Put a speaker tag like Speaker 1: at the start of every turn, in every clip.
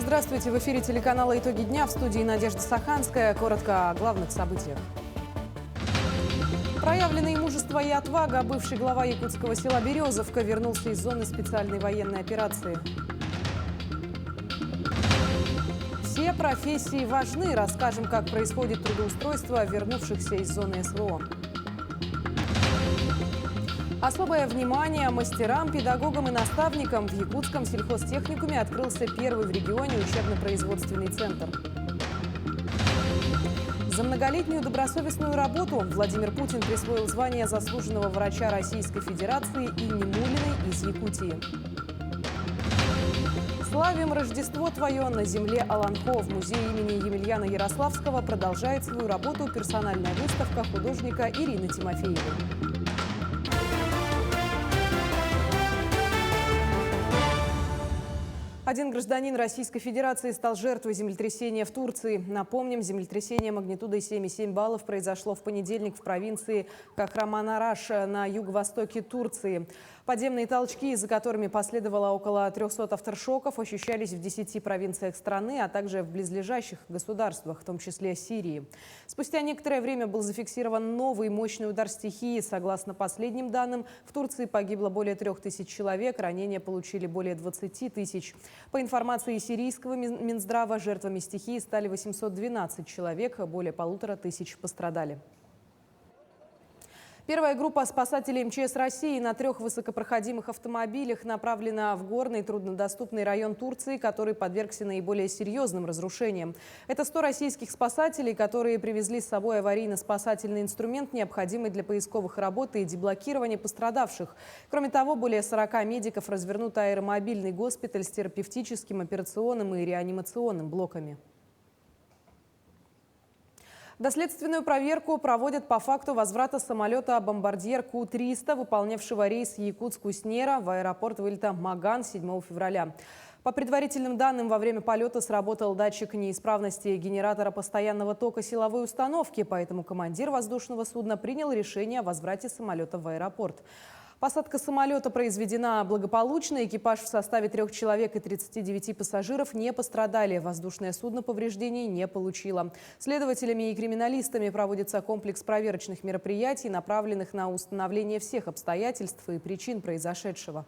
Speaker 1: Здравствуйте! В эфире телеканала «Итоги дня», в студии Надежда Саханская. Коротко о главных событиях. Проявленные мужество и отвага. Бывший глава якутского села Березовка вернулся из зоны специальной военной операции. Все профессии важны. Расскажем, как происходит трудоустройство вернувшихся из зоны СВО. Особое внимание мастерам, педагогам и наставникам. В якутском сельхозтехникуме открылся первый в регионе учебно-производственный центр. За многолетнюю добросовестную работу Владимир Путин присвоил звание заслуженного врача Российской Федерации Инне Мулиной из Якутии. Славим Рождество твое на земле Аланхо. В музее имени Емельяна Ярославского продолжает свою работу персональная выставка художника Ирины Тимофеевой. Один гражданин Российской Федерации стал жертвой землетрясения в Турции. Напомним, землетрясение магнитудой 7,7 баллов произошло в понедельник в провинции Кахраманараш на юго-востоке Турции. Подземные толчки, за которыми последовало около 300 авторшоков, ощущались в 10 провинциях страны, а также в близлежащих государствах, в том числе Сирии. Спустя некоторое время был зафиксирован новый мощный удар стихии. Согласно последним данным, в Турции погибло более 3000 человек, ранения получили более 20 тысяч. По информации сирийского Минздрава, жертвами стихии стали 812 человек, более 1500 пострадали. Первая группа спасателей МЧС России на 3 высокопроходимых автомобилях направлена в горный труднодоступный район Турции, который подвергся наиболее серьезным разрушениям. Это 100 российских спасателей, которые привезли с собой аварийно-спасательный инструмент, необходимый для поисковых работ и деблокирования пострадавших. Кроме того, более 40 медиков развернут аэромобильный госпиталь с терапевтическим, операционным и реанимационным блоками. Доследственную проверку проводят по факту возврата самолета «Бомбардьер Ку-300», выполнявшего рейс Якутск-Куснера в аэропорт вылета Маган 7 февраля. По предварительным данным, во время полета сработал датчик неисправности генератора постоянного тока силовой установки, поэтому командир воздушного судна принял решение о возврате самолета в аэропорт. Посадка самолета произведена благополучно. Экипаж в составе 3 человек и 39 пассажиров не пострадали. Воздушное судно повреждений не получило. Следователями и криминалистами проводится комплекс проверочных мероприятий, направленных на установление всех обстоятельств и причин произошедшего.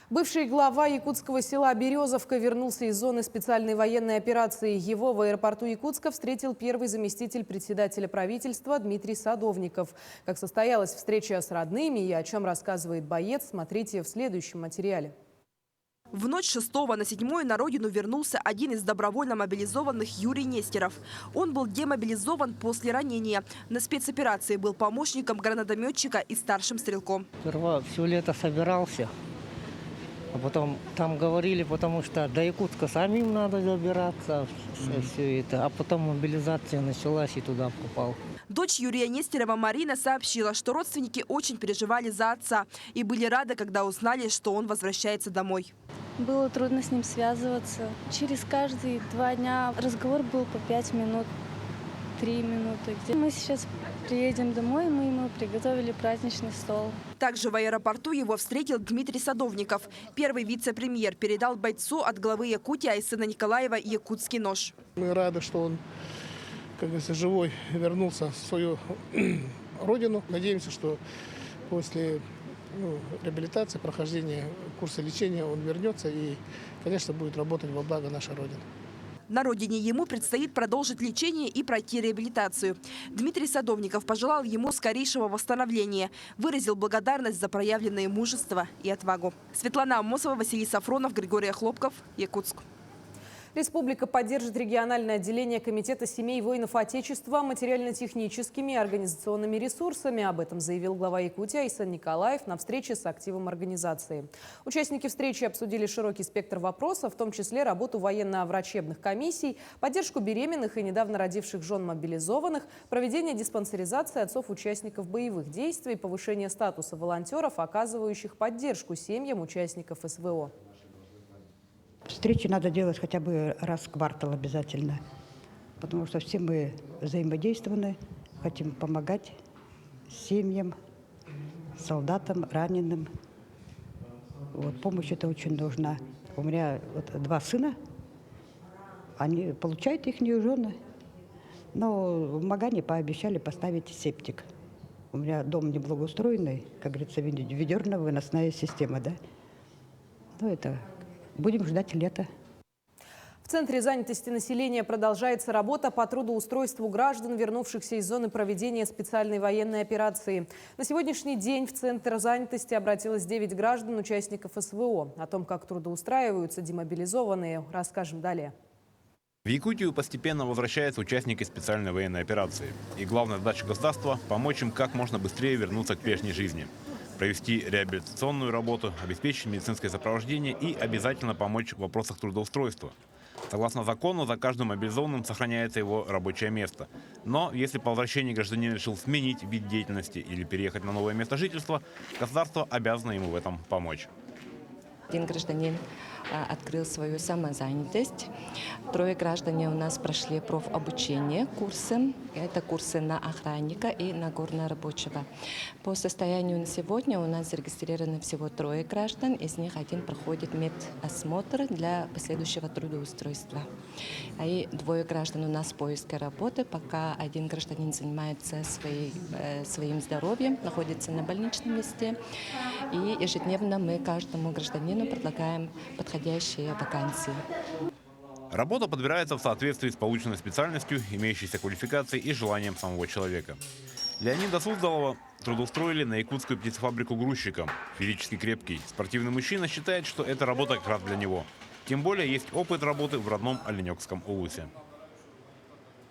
Speaker 1: Бывший глава якутского села Березовка вернулся из зоны специальной военной операции. Его в аэропорту Якутска встретил первый заместитель председателя правительства Дмитрий Садовников. Как состоялась встреча с родными и о чем рассказывает боец, смотрите в следующем материале.
Speaker 2: В ночь 6 на 7 на родину вернулся один из добровольно мобилизованных Юрий Нестеров. Он был демобилизован после ранения. На спецоперации был помощником гранатометчика и старшим стрелком.
Speaker 3: Сперва все лето собирался. А потом там говорили, потому что до Якутска самим надо добираться, все это. А потом мобилизация началась и туда попал.
Speaker 2: Дочь Юрия Нестерова Марина сообщила, что родственники очень переживали за отца и были рады, когда узнали, что он возвращается домой.
Speaker 4: Было трудно с ним связываться. Через каждые 2 дня разговор был по 5 минут, 3 минуты. Мы сейчас приедем домой, мы ему приготовили праздничный стол.
Speaker 2: Также в аэропорту его встретил Дмитрий Садовников. Первый вице-премьер передал бойцу от главы Якутии Айсена Николаева якутский нож.
Speaker 5: Мы рады, что он, как говорится, живой вернулся в свою родину. Надеемся, что после реабилитации, прохождения курса лечения он вернется и, конечно, будет работать во благо нашей Родины.
Speaker 2: На родине ему предстоит продолжить лечение и пройти реабилитацию. Дмитрий Садовников пожелал ему скорейшего восстановления, выразил благодарность за проявленное мужество и отвагу. Светлана Амосова, Василий Сафронов, Григорий Хлопков, Якутск.
Speaker 1: Республика поддержит региональное отделение Комитета семей воинов Отечества материально-техническими и организационными ресурсами. Об этом заявил глава Якутии Айсен Николаев на встрече с активом организации. Участники встречи обсудили широкий спектр вопросов, в том числе работу военно-врачебных комиссий, поддержку беременных и недавно родивших жен мобилизованных, проведение диспансеризации отцов-участников боевых действий, повышение статуса волонтеров, оказывающих поддержку семьям участников СВО.
Speaker 6: Встречи надо делать хотя бы раз в квартал обязательно, потому что все мы взаимодействованы, хотим помогать семьям, солдатам, раненым. Вот, помощь эта очень нужна. У меня вот 2 сына, они получают их жены. Но в Магане пообещали поставить септик. У меня дом неблагоустроенный, как говорится, ведерно-выносная система, да. Ну, это будем ждать лета.
Speaker 1: В Центре занятости населения продолжается работа по трудоустройству граждан, вернувшихся из зоны проведения специальной военной операции. На сегодняшний день в Центр занятости обратилось 9 граждан, участников СВО. О том, как трудоустраиваются демобилизованные, расскажем далее.
Speaker 7: В Якутию постепенно возвращаются участники специальной военной операции. И главная задача государства – помочь им как можно быстрее вернуться к прежней жизни. Провести реабилитационную работу, обеспечить медицинское сопровождение и обязательно помочь в вопросах трудоустройства. Согласно закону, за каждым мобилизованным сохраняется его рабочее место. Но если по возвращении гражданин решил сменить вид деятельности или переехать на новое место жительства, государство обязано ему в этом помочь.
Speaker 8: Один гражданин открыл свою самозанятость. 3 граждане у нас прошли профобучение, курсы. Это курсы на охранника и на горнорабочего. По состоянию на сегодня у нас зарегистрировано всего 3 граждан. Из них 1 проходит медосмотр для последующего трудоустройства. И 2 граждан у нас в поиске работы. Пока 1 гражданин занимается своим здоровьем, находится на больничном месте. И ежедневно мы каждому гражданину предлагаем подходящие вакансии.
Speaker 7: Работа подбирается в соответствии с полученной специальностью, имеющейся квалификацией и желанием самого человека. Леонида Суздалова трудоустроили на якутскую птицефабрику грузчиком. Физически крепкий, спортивный мужчина считает, что эта работа как раз для него. Тем более есть опыт работы в родном Оленёкском улусе.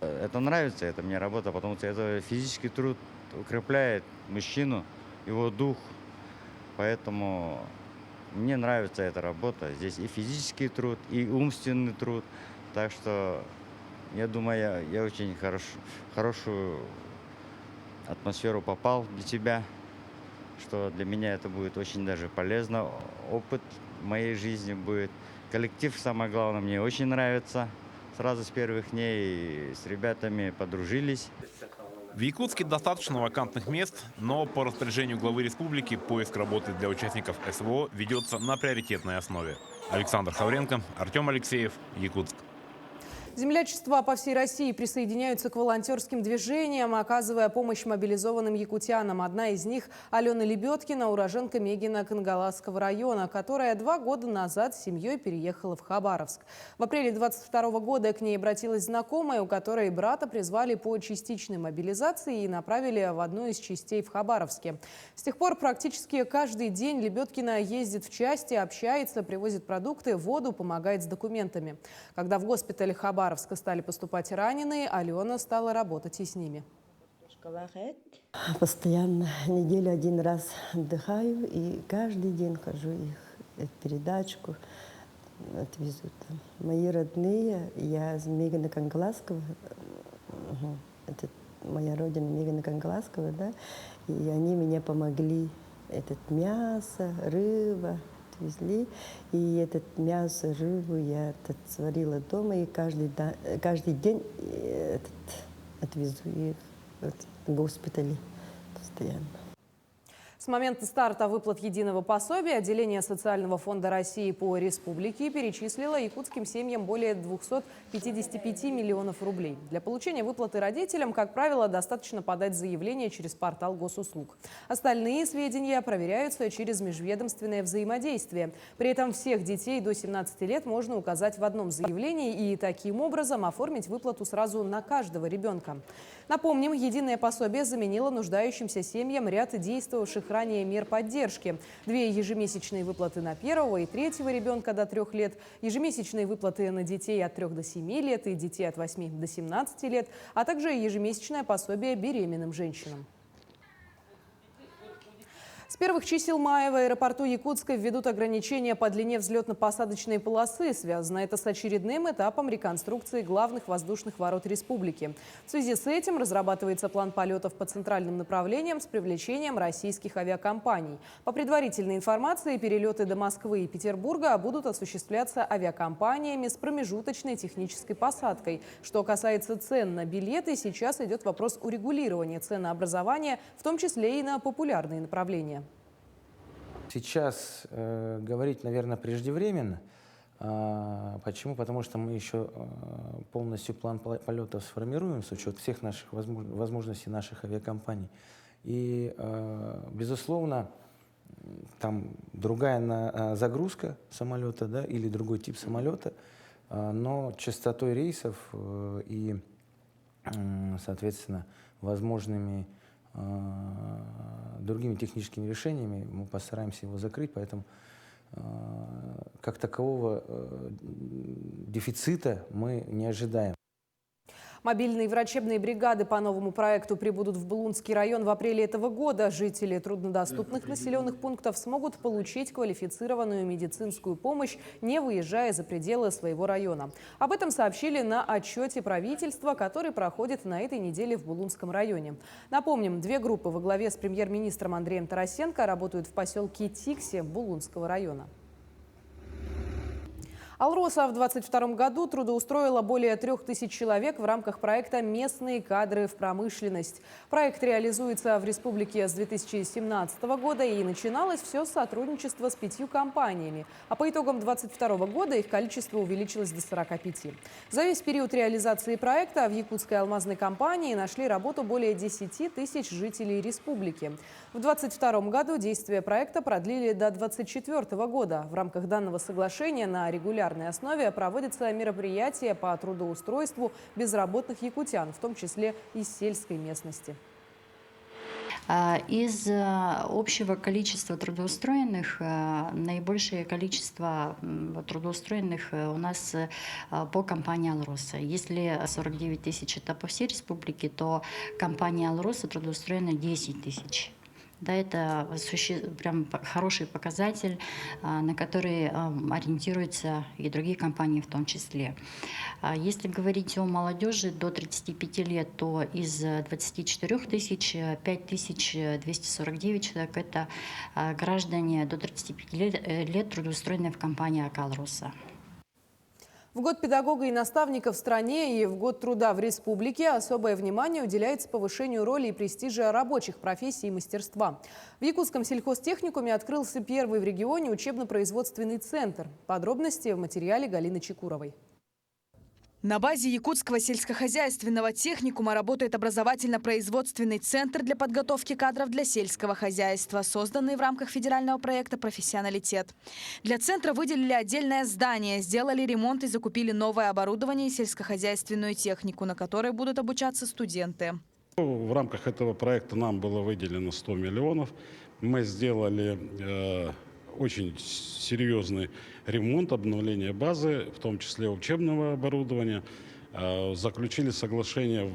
Speaker 9: Это нравится, это мне работа, потому что это физический труд укрепляет мужчину, его дух. Поэтому мне нравится эта работа. Здесь и физический труд, и умственный труд. Так что я думаю, я очень хорошую атмосферу попал для тебя, что для меня это будет очень даже полезно. Опыт в моей жизни будет. Коллектив, самое главное, мне очень нравится. Сразу с первых дней с ребятами подружились.
Speaker 7: В Якутске достаточно вакантных мест, но по распоряжению главы республики поиск работы для участников СВО ведется на приоритетной основе. Александр Хавренко, Артем Алексеев, Якутск.
Speaker 1: Землячества по всей России присоединяются к волонтерским движениям, оказывая помощь мобилизованным якутянам. Одна из них – Алена Лебедкина, уроженка Мегина Кангаласского района, которая 2 года назад с семьей переехала в Хабаровск. В апреле 2022 года к ней обратилась знакомая, у которой брата призвали по частичной мобилизации и направили в одну из частей в Хабаровске. С тех пор практически каждый день Лебедкина ездит в части, общается, привозит продукты, воду, помогает с документами. Когда в госпитале Хабаровска стали поступать раненые, Алена стала работать и с ними.
Speaker 10: Постоянно, неделю 1 раз отдыхаю и каждый день хожу их передачку, отвезу там. Мои родные, я из Мегина Кангаласского, это моя родина Мегина Кангаласского, да, и они мне помогли. Это мясо, рыба. Отвезли, и это мясо, рыбу я сварила дома, и каждый день отвезу их в госпитале постоянно.
Speaker 1: С момента старта выплат единого пособия отделение Социального фонда России по республике перечислило якутским семьям более 255 миллионов рублей. Для получения выплаты родителям, как правило, достаточно подать заявление через портал госуслуг. Остальные сведения проверяются через межведомственное взаимодействие. При этом всех детей до 17 лет можно указать в одном заявлении и таким образом оформить выплату сразу на каждого ребенка. Напомним, единое пособие заменило нуждающимся семьям ряд действовавших ранее мер поддержки. 2 ежемесячные выплаты на 1-го и 3-го ребенка до 3 лет, ежемесячные выплаты на детей от 3 до 7 лет и детей от 8 до 17 лет, а также ежемесячное пособие беременным женщинам. С первых чисел мая в аэропорту Якутска введут ограничения по длине взлетно-посадочной полосы. Связано это с очередным этапом реконструкции главных воздушных ворот республики. В связи с этим разрабатывается план полетов по центральным направлениям с привлечением российских авиакомпаний. По предварительной информации, перелеты до Москвы и Петербурга будут осуществляться авиакомпаниями с промежуточной технической посадкой. Что касается цен на билеты, сейчас идет вопрос урегулирования ценообразования, в том числе и на популярные направления.
Speaker 11: Сейчас говорить, наверное, преждевременно, Почему? Потому что мы еще полностью план полетов сформируем с учетом всех наших возможностей наших авиакомпаний. И, безусловно, там другая загрузка самолета, да, или другой тип самолета, но частотой рейсов и, соответственно, возможными другими техническими решениями мы постараемся его закрыть, поэтому как такового дефицита мы не ожидаем.
Speaker 1: Мобильные врачебные бригады по новому проекту прибудут в Булунский район в апреле этого года. Жители труднодоступных населенных пунктов смогут получить квалифицированную медицинскую помощь, не выезжая за пределы своего района. Об этом сообщили на отчете правительства, который проходит на этой неделе в Булунском районе. Напомним, 2 группы во главе с премьер-министром Андреем Тарасенко работают в поселке Тикси Булунского района. Алроса в 2022 году трудоустроила более 3000 человек в рамках проекта «Местные кадры в промышленность». Проект реализуется в республике с 2017 года, и начиналось все с сотрудничества с 5 компаниями. А по итогам 2022 года их количество увеличилось до 45. За весь период реализации проекта в якутской алмазной компании нашли работу более 10 тысяч жителей республики. В 2022 году действие проекта продлили до 2024 года. В рамках данного соглашения на регулярной основе проводятся мероприятия по трудоустройству безработных якутян, в том числе из сельской местности.
Speaker 12: Из общего количества трудоустроенных, наибольшее количество трудоустроенных у нас по компании «Алроса». Если 49 тысяч это по всей республике, то компания «Алроса» трудоустроена 10 тысяч. Да, это прям хороший показатель, на который ориентируются и другие компании в том числе. Если говорить о молодежи до 35 лет, то из 24 тысяч 5249 человек – это граждане до 35 лет, трудоустроенные в компании «Алроса».
Speaker 1: В год педагога и наставника в стране и в год труда в республике особое внимание уделяется повышению роли и престижа рабочих профессий и мастерства. В Якутском сельхозтехникуме открылся первый в регионе учебно-производственный центр. Подробности в материале Галины Чекуровой.
Speaker 2: На базе Якутского сельскохозяйственного техникума работает образовательно-производственный центр для подготовки кадров для сельского хозяйства, созданный в рамках федерального проекта «Профессионалитет». Для центра выделили отдельное здание, сделали ремонт и закупили новое оборудование и сельскохозяйственную технику, на которой будут обучаться студенты.
Speaker 13: В рамках этого проекта нам было выделено 100 миллионов. Мы сделали очень серьезный ремонт, обновление базы, в том числе учебного оборудования. Заключили соглашение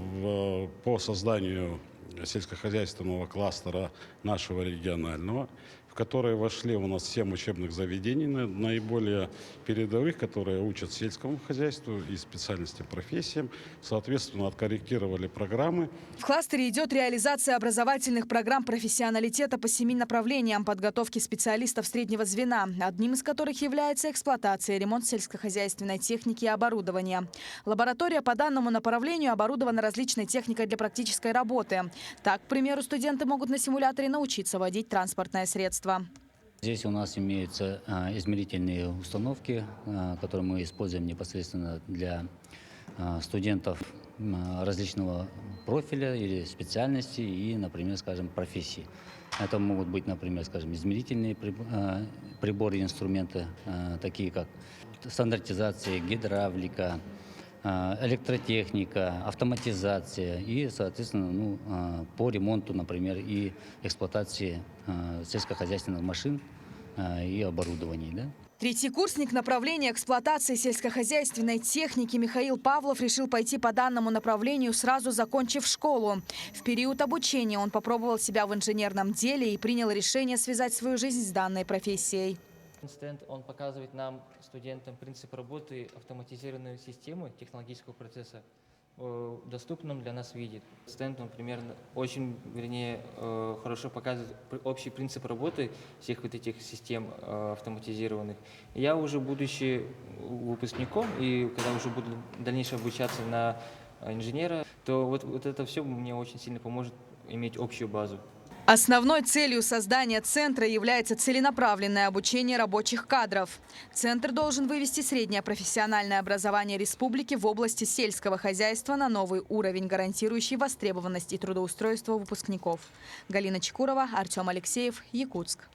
Speaker 13: по созданию сельскохозяйственного кластера нашего регионального, в которые вошли у нас 7 учебных заведений, наиболее передовых, которые учат сельскому хозяйству и специальностям, профессиям. Соответственно, откорректировали программы.
Speaker 2: В кластере идет реализация образовательных программ профессионалитета по 7 направлениям подготовки специалистов среднего звена, одним из которых является эксплуатация и ремонт сельскохозяйственной техники и оборудования. Лаборатория по данному направлению оборудована различной техникой для практической работы. Так, к примеру, студенты могут на симуляторе научиться водить транспортное средство.
Speaker 14: Здесь у нас имеются измерительные установки, которые мы используем непосредственно для студентов различного профиля или специальности и, например, скажем, профессий. Это могут быть, например, скажем, измерительные приборы и инструменты, такие как стандартизация, гидравлика, электротехника, автоматизация и, соответственно, по ремонту, например, и эксплуатации сельскохозяйственных машин и оборудований. Да?
Speaker 2: Третий курсник направления эксплуатации сельскохозяйственной техники Михаил Павлов решил пойти по данному направлению, сразу закончив школу. В период обучения он попробовал себя в инженерном деле и принял решение связать свою жизнь с данной профессией.
Speaker 15: Стенд, он показывает нам, студентам, принцип работы автоматизированной системы технологического процесса в доступном для нас виде. Стенд, он примерно очень, хорошо показывает общий принцип работы всех вот этих систем автоматизированных. Я уже, будучи выпускником, и когда уже буду дальнейшее обучаться на инженера, то вот это все мне очень сильно поможет иметь общую базу.
Speaker 16: Основной целью создания центра является целенаправленное обучение рабочих кадров. Центр должен вывести среднее профессиональное образование республики в области сельского хозяйства на новый уровень, гарантирующий востребованность и трудоустройство выпускников. Галина Чекурова, Артем Алексеев, Якутск.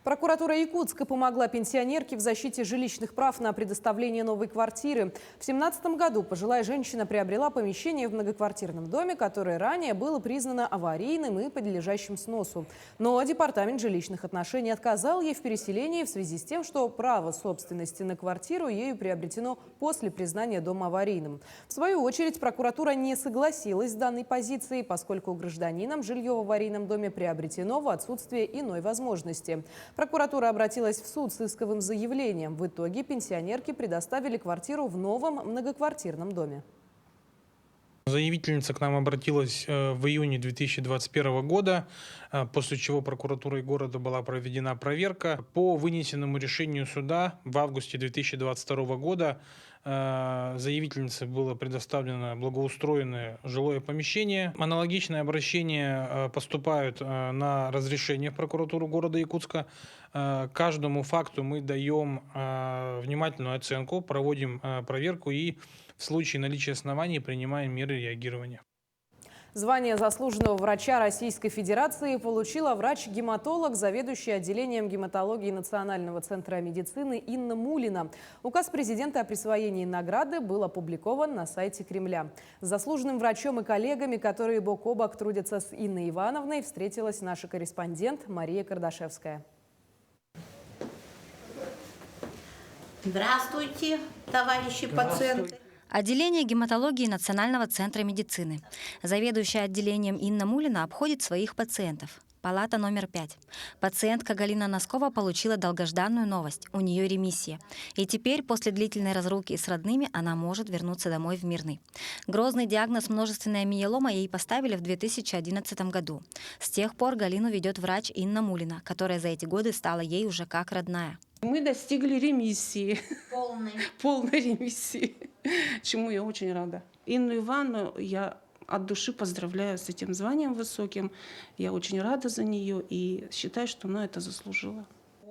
Speaker 1: Прокуратура Якутска помогла пенсионерке в защите жилищных прав на предоставление новой квартиры. В 2017 году пожилая женщина приобрела помещение в многоквартирном доме, которое ранее было признано аварийным и подлежащим сносу. Но Департамент жилищных отношений отказал ей в переселении в связи с тем, что право собственности на квартиру ею приобретено после признания дома аварийным. В свою очередь, прокуратура не согласилась с данной позицией, поскольку гражданинам жилье в аварийном доме приобретено в отсутствие иной возможности. Прокуратура обратилась в суд с исковым заявлением. В итоге пенсионерке предоставили квартиру в новом многоквартирном доме.
Speaker 17: Заявительница к нам обратилась в июне 2021 года, после чего прокуратурой города была проведена проверка. По вынесенному решению суда в августе 2022 года заявительнице было предоставлено благоустроенное жилое помещение. Аналогичные обращения поступают на разрешение в прокуратуру города Якутска. Каждому факту мы даем внимательную оценку, проводим проверку и в случае наличия оснований принимаем меры реагирования.
Speaker 1: Звание заслуженного врача Российской Федерации получила врач-гематолог, заведующий отделением гематологии Национального центра медицины Инна Мулина. Указ президента о присвоении награды был опубликован на сайте Кремля. С заслуженным врачом и коллегами, которые бок о бок трудятся с Инной Ивановной, встретилась наша корреспондент Мария Кардашевская.
Speaker 18: Здравствуйте, товарищи пациенты.
Speaker 19: Отделение гематологии Национального центра медицины. Заведующая отделением Инна Мулина обходит своих пациентов. Палата номер 5. Пациентка Галина Носкова получила долгожданную новость. У нее ремиссия. И теперь, после длительной разлуки с родными, она может вернуться домой в Мирный. Грозный диагноз множественная миелома ей поставили в 2011 году. С тех пор Галину ведет врач Инна Мулина, которая за эти годы стала ей уже как родная.
Speaker 20: Мы достигли ремиссии. Полной ремиссии. Чему я очень рада. Инну Ивановну я от души поздравляю с этим званием высоким. Я очень рада за нее и считаю, что она это заслужила.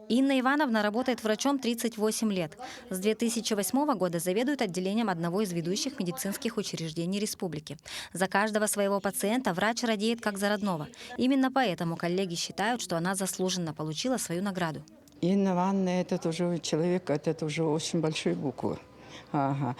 Speaker 19: Инна Ивановна работает врачом 38 лет. С 2008 года заведует отделением одного из ведущих медицинских учреждений республики. За каждого своего пациента врач радеет как за родного. Именно поэтому коллеги считают, что она заслуженно получила свою награду.
Speaker 21: Инна Ивановна – это тоже человек, это уже очень большой буквы. Ага.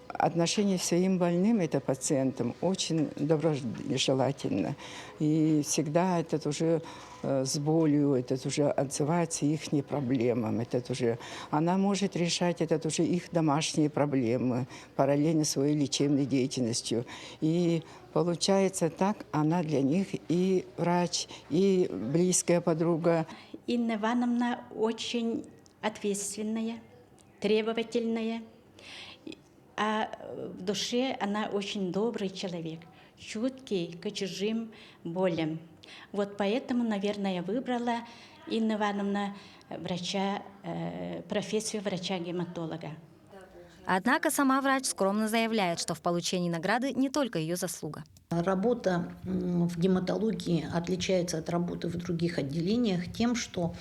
Speaker 21: Отношение к своим больным, это пациентам, очень доброжелательно. И всегда это уже с болью, это уже отзывается их проблемам. Это уже, она может решать это уже их домашние проблемы, параллельно своей лечебной деятельностью. И получается так, она для них и врач, и близкая подруга.
Speaker 18: Инна Ивановна очень ответственная, требовательная, а в душе она очень добрый человек, чуткий к чужим болям. Вот поэтому, наверное, я выбрала Инна Ивановна профессию врача-гематолога.
Speaker 19: Однако сама врач скромно заявляет, что в получении награды не только ее заслуга.
Speaker 18: Работа в гематологии отличается от работы в других отделениях тем, что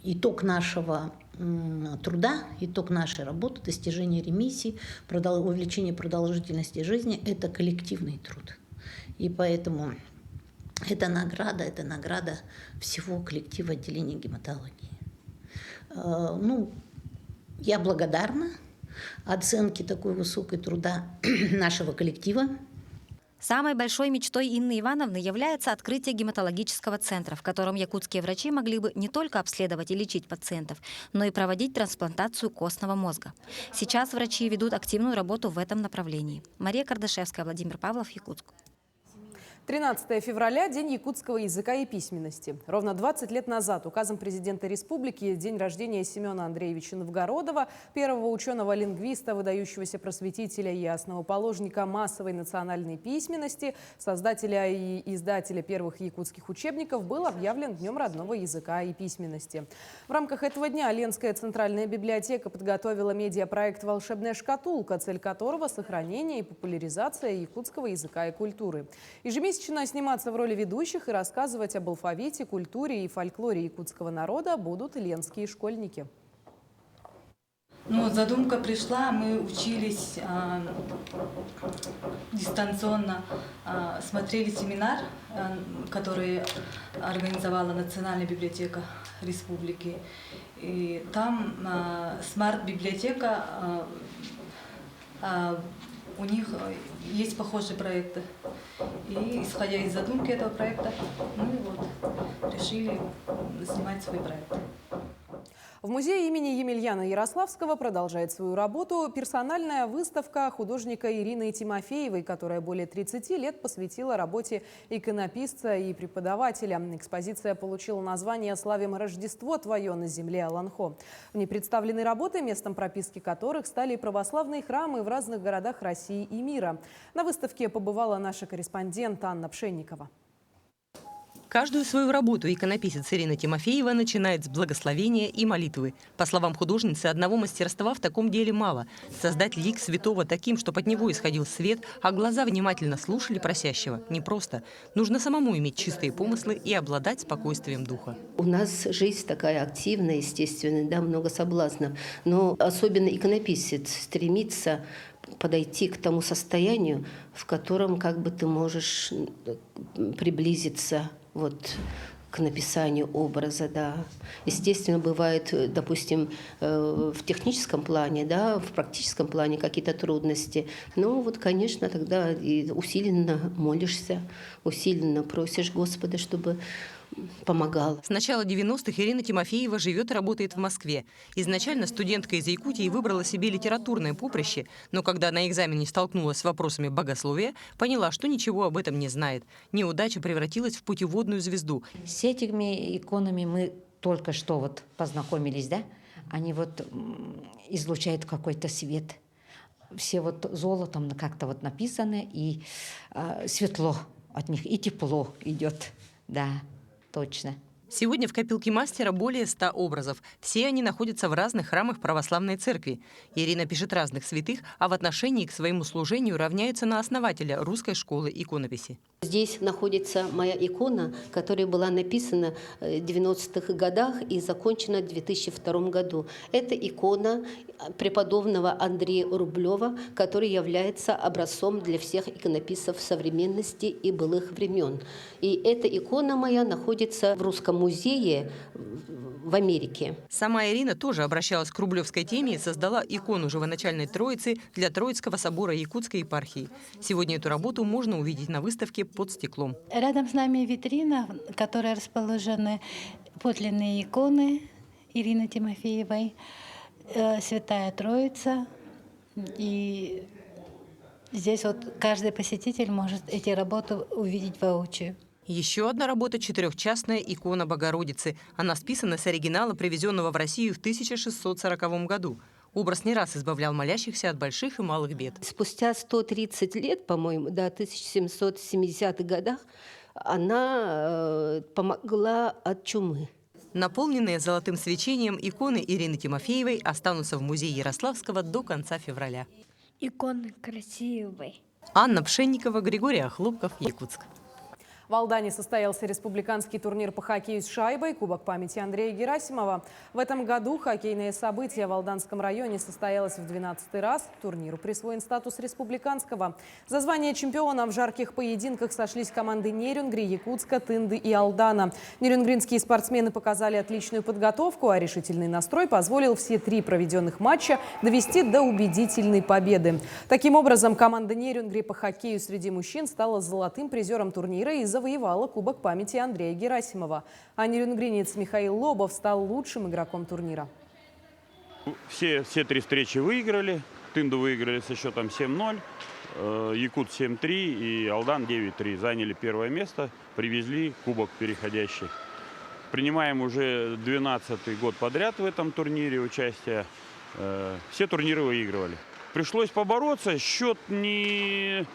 Speaker 18: итог нашего труда, итог нашей работы, достижение ремиссии, увеличение продолжительности жизни – это коллективный труд. И поэтому это награда всего коллектива отделения гематологии. Я благодарна оценке такой высокой труда нашего коллектива.
Speaker 19: Самой большой мечтой Инны Ивановны является открытие гематологического центра, в котором якутские врачи могли бы не только обследовать и лечить пациентов, но и проводить трансплантацию костного мозга. Сейчас врачи ведут активную работу в этом направлении. Мария Кардашевская, Владимир Павлов, Якутск.
Speaker 1: 13 февраля – День якутского языка и письменности. Ровно 20 лет назад указом президента республики день рождения Семена Андреевича Новгородова, первого ученого-лингвиста, выдающегося просветителя и основоположника массовой национальной письменности, создателя и издателя первых якутских учебников, был объявлен Днем родного языка и письменности. В рамках этого дня Ленская центральная библиотека подготовила медиапроект «Волшебная шкатулка», цель которого – сохранение и популяризация якутского языка и культуры. Ежемесячно Ежемесячно сниматься в роли ведущих и рассказывать об алфавите, культуре и фольклоре якутского народа будут ленские школьники.
Speaker 3: Ну, задумка пришла, мы учились дистанционно, смотрели семинар, который организовала Национальная библиотека Республики. И там смарт-библиотека, у них есть похожие проекты. И исходя из задумки этого проекта, мы вот решили снимать свой проект.
Speaker 1: В музее имени Емельяна Ярославского продолжает свою работу персональная выставка художника Ирины Тимофеевой, которая более 30 лет посвятила работе иконописца и преподавателя. Экспозиция получила название «Славим Рождество твое на земле Аланхо». В ней представлены работы, местом прописки которых стали православные храмы в разных городах России и мира. На выставке побывала наша корреспондент Анна Пшенникова.
Speaker 22: Каждую свою работу иконописец Ирина Тимофеева начинает с благословения и молитвы. По словам художницы, одного мастерства в таком деле мало. Создать лик святого таким, чтобы от него исходил свет, а глаза внимательно слушали просящего, непросто. Нужно самому иметь чистые помыслы и обладать спокойствием духа.
Speaker 23: У нас жизнь такая активная, естественно, да, много соблазнов. Но особенно иконописец стремится подойти к тому состоянию, в котором как бы ты можешь приблизиться вот к написанию образа, да. Естественно, бывает, допустим, в техническом плане, да, в практическом плане какие-то трудности. Но вот, конечно, тогда и усиленно молишься, усиленно просишь Господа, чтобы помогал.
Speaker 22: С начала 90-х Ирина Тимофеева живет и работает в Москве. Изначально студентка из Якутии выбрала себе литературное поприще, но когда на экзамене столкнулась с вопросами богословия, поняла, что ничего об этом не знает. Неудача превратилась в путеводную звезду.
Speaker 24: С этими иконами мы только что вот познакомились, да? Они вот излучают какой-то свет. Все вот золотом как-то вот написаны, и светло от них, и тепло идет, да. Точно.
Speaker 22: Сегодня в копилке мастера более 100 образов. Все они находятся в разных храмах православной церкви. Ирина пишет разных святых, а в отношении к своему служению равняются на основателя русской школы иконописи.
Speaker 23: Здесь находится моя икона, которая была написана в 90-х годах и закончена в 2002 году. Это икона преподобного Андрея Рублева, который является образцом для всех иконописцев современности и былых времен. И эта икона моя находится в Русском музее в Америке.
Speaker 22: Сама Ирина тоже обращалась к рублевской теме и создала икону Живоначальной Троицы для Троицкого собора Якутской епархии. Сегодня эту работу можно увидеть на выставке «Под стеклом».
Speaker 4: Рядом с нами витрина, в которой расположены подлинные иконы Ирины Тимофеевой, Святая Троица. И здесь вот каждый посетитель может эти работы увидеть воочию.
Speaker 22: Еще одна работа – 4-частная икона Богородицы. Она списана с оригинала, привезенного в Россию в 1640 году. Образ не раз избавлял молящихся от больших и малых бед.
Speaker 23: Спустя 130 лет, по-моему, до 1770-х годах, она помогла от чумы.
Speaker 22: Наполненные золотым свечением иконы Ирины Тимофеевой останутся в музее Ярославского до конца февраля.
Speaker 4: Иконы красивые.
Speaker 22: Анна Пшенникова, Григорий Охлопков, Якутск.
Speaker 1: В Алдане состоялся республиканский турнир по хоккею с шайбой «Кубок памяти Андрея Герасимова». В этом году хоккейное событие в Алданском районе состоялось в 12-й раз. Турниру присвоен статус республиканского. За звание чемпиона в жарких поединках сошлись команды Нерюнгри, Якутска, Тынды и Алдана. Нерюнгринские спортсмены показали отличную подготовку, а решительный настрой позволил все 3 проведенных матча довести до убедительной победы. Таким образом, команда Нерюнгри по хоккею среди мужчин стала золотым призером турнира и завоевала Кубок памяти Андрея Герасимова. А нерюнгринец Михаил Лобов стал лучшим игроком турнира.
Speaker 25: Все 3 встречи выиграли. Тынду выиграли со счетом 7-0, Якут 7-3 и Алдан 9-3. Заняли первое место, привезли кубок переходящий. Принимаем уже 12-й год подряд в этом турнире участие. Все турниры выигрывали. Пришлось побороться, счет не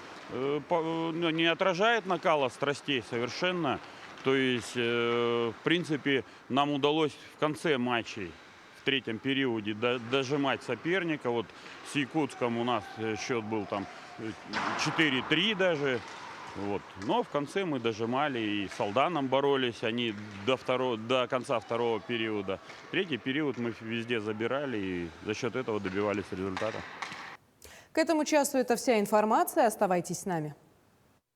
Speaker 25: отражает накала страстей совершенно. То есть, в принципе, нам удалось в конце матчей, в 3-м периоде, дожимать соперника. Вот с Якутском у нас счет был там 4-3 даже. Вот. Но в конце мы дожимали и с Алданом боролись, они до конца второго периода. Третий период мы везде забирали и за счет этого добивались результата.
Speaker 1: К этому часу это вся информация. Оставайтесь с нами.